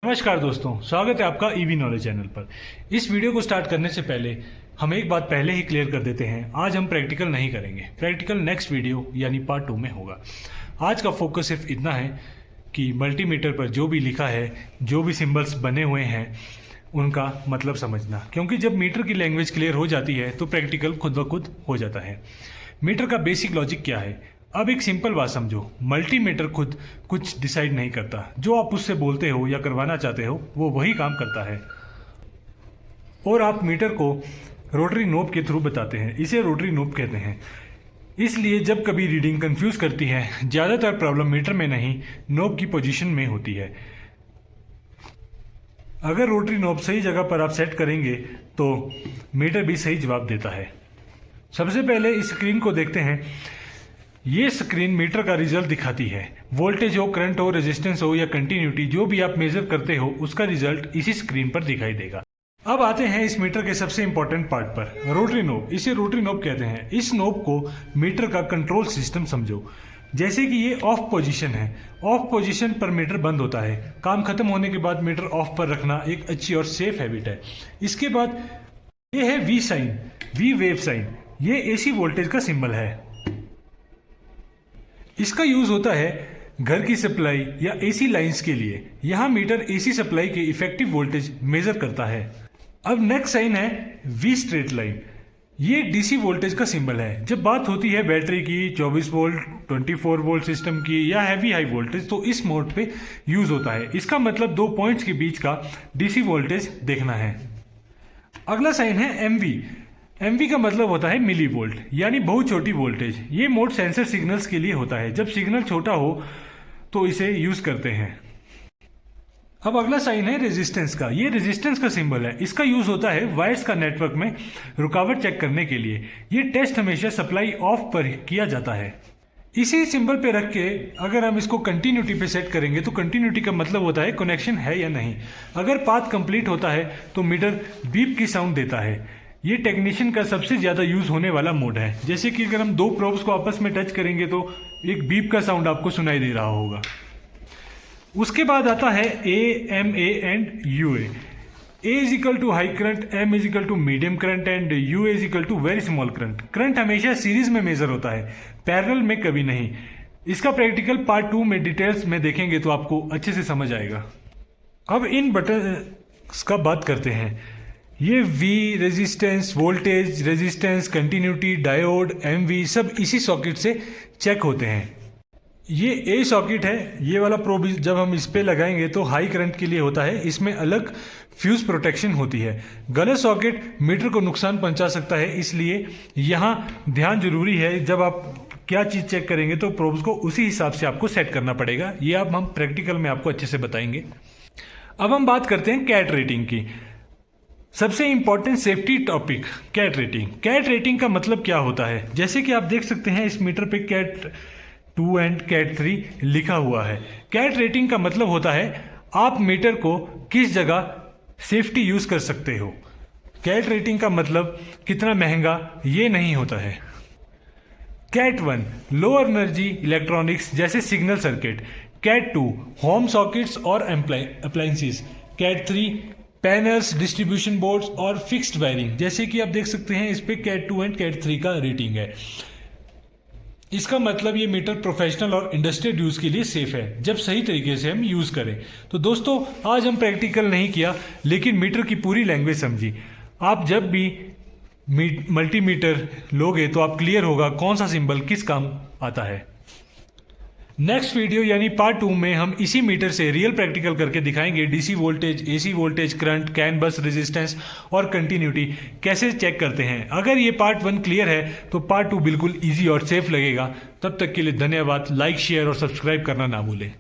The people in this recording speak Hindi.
नमस्कार दोस्तों, स्वागत है आपका ईवी नॉलेज चैनल पर। इस वीडियो को स्टार्ट करने से पहले हम एक बात पहले ही क्लियर कर देते हैं। आज हम प्रैक्टिकल नहीं करेंगे, प्रैक्टिकल नेक्स्ट वीडियो यानी पार्ट 2 में होगा। आज का फोकस सिर्फ इतना है कि मल्टीमीटर पर जो भी लिखा है, जो भी सिंबल्स बने हुए हैं, उनका मतलब समझना, क्योंकि जब मीटर की लैंग्वेज क्लियर हो जाती है तो प्रैक्टिकल खुद ब खुद हो जाता है। मीटर का बेसिक लॉजिक क्या है? अब एक सिंपल बात समझो, मल्टीमीटर खुद कुछ डिसाइड नहीं करता। जो आप उससे बोलते हो या करवाना चाहते हो वो वही काम करता है, और आप मीटर को रोटरी नोब के थ्रू बताते हैं। इसे रोटरी नोब कहते हैं। इसलिए जब कभी रीडिंग कंफ्यूज करती है, ज़्यादातर प्रॉब्लम मीटर में नहीं, नोब की पोजीशन में होती है। अगर रोटरी नोब सही जगह पर आप सेट करेंगे तो मीटर भी सही जवाब देता है। सबसे पहले इस स्क्रीन को देखते हैं। ये स्क्रीन मीटर का रिजल्ट दिखाती है। वोल्टेज हो, करंट हो, रेजिस्टेंस हो या कंटिन्यूटी, जो भी आप मेजर करते हो उसका रिजल्ट इसी स्क्रीन पर दिखाई देगा। अब आते हैं इस मीटर के सबसे इंपॉर्टेंट पार्ट पर, रोटरी नोब। इसे रोटरी नोब कहते हैं। इस नोब को मीटर का कंट्रोल सिस्टम समझो। जैसे कि ये ऑफ पोजीशन है, ऑफ पोजीशन पर मीटर बंद होता है। काम खत्म होने के बाद मीटर ऑफ पर रखना एक अच्छी और सेफ हैबिट है। इसके बाद ये है V sine, V wave sine. ये एसी वोल्टेज का सिंबल है। इसका यूज होता है घर की सप्लाई या एसी लाइंस के लिए। यहां मीटर एसी सप्लाई के इफेक्टिव वोल्टेज मेजर करता है। अब नेक्स्ट साइन है वी स्ट्रेट लाइन। ये डीसी वोल्टेज का सिंबल है। जब बात होती है बैटरी की, 24 वोल्ट, 24 वोल्ट सिस्टम की या हैवी हाई वोल्टेज, तो इस मोड पे यूज होता है। इसका मतलब दो पॉइंट्स के बीच का डीसी वोल्टेज देखना है। अगला साइन है एमवी। एमवी का मतलब होता है मिली वोल्ट, यानी बहुत छोटी वोल्टेज। ये मोड सेंसर सिग्नल्स के लिए होता है। जब सिग्नल छोटा हो तो इसे यूज करते हैं। अब अगला साइन है रेजिस्टेंस का। ये रेजिस्टेंस का सिंबल है। इसका यूज होता है वायर्स का नेटवर्क में रुकावट चेक करने के लिए। ये टेस्ट हमेशा सप्लाई ऑफ पर किया जाता है। इसी सिंबल पे रख के अगर हम इसको कंटिन्यूटी पे सेट करेंगे तो कंटिन्यूटी का मतलब होता है कनेक्शन है या नहीं। अगर पाथ कंप्लीट होता है तो मीटर बीप की साउंड देता है। ये टेक्नीशियन का सबसे ज़्यादा यूज होने वाला मोड है। जैसे कि अगर हम दो प्रोब्स को आपस में टच करेंगे तो एक बीप का साउंड आपको सुनाई दे रहा होगा। उसके बाद आता है A, M A and U A. A is equal to high current, M is equal to medium current and U is equal to very small current. Current हमेशा सीरीज में मेजर होता है, पैरेलल में कभी नहीं। इसका प्रैक्टिकल पार्ट 2 में डिटेल्स में देखेंगे तो आपको अच्छे से समझ आएगा। अब इन बटन का बात करते हैं। ये V, resistance, voltage, resistance, continuity, diode, mV सब इसी सॉकेट से चेक होते हैं। ये ए सॉकेट है। ये वाला प्रोब जब हम इस पे लगाएंगे तो हाई करंट के लिए होता है। इसमें अलग फ्यूज प्रोटेक्शन होती है। गलत सॉकेट मीटर को नुकसान पहुंचा सकता है, इसलिए यहाँ ध्यान जरूरी है। जब आप क्या चीज़ चेक करेंगे तो प्रोब्स को उसी हिसाब से आपको सेट करना पड़ेगा। ये अब हम प्रैक्टिकल में आपको अच्छे से बताएंगे। अब हम बात करते हैं कैट रेटिंग की। सबसे important safety topic, cat rating. Cat rating का मतलब क्या होता है? जैसे कि आप देख सकते हैं इस मीटर पे कैट 2 एंड कैट 3 लिखा हुआ है। कैट रेटिंग का मतलब होता है आप मीटर को किस जगह सेफ्टी यूज कर सकते हो। कैट रेटिंग का मतलब कितना महंगा ये नहीं होता है। कैट 1 लो एनर्जी इलेक्ट्रॉनिक्स जैसे signal circuit. Cat 2 home sockets और appliances. Cat 3 panels, distribution boards और फिक्स्ड वायरिंग। जैसे कि आप देख सकते हैं इस पे कैट 2 एंड कैट 3 का रेटिंग है। इसका मतलब ये मीटर प्रोफेशनल और इंडस्ट्रियल यूज के लिए सेफ है, जब सही तरीके से हम यूज करें। तो दोस्तों, आज हम प्रैक्टिकल नहीं किया, लेकिन मीटर की पूरी लैंग्वेज समझी। आप जब भी मल्टीमीटर लोगे तो आप क्लियर होगा कौन सा सिंबल किस काम आता है। नेक्स्ट वीडियो यानी पार्ट 2 में हम इसी मीटर से रियल प्रैक्टिकल करके दिखाएंगे DC voltage, AC voltage, current, can बस, रेजिस्टेंस और कंटिन्यूटी कैसे चेक करते हैं। अगर ये पार्ट 1 क्लियर है तो पार्ट 2 बिल्कुल इजी और सेफ लगेगा। तब तक के लिए धन्यवाद। लाइक, शेयर और सब्सक्राइब करना ना भूलें।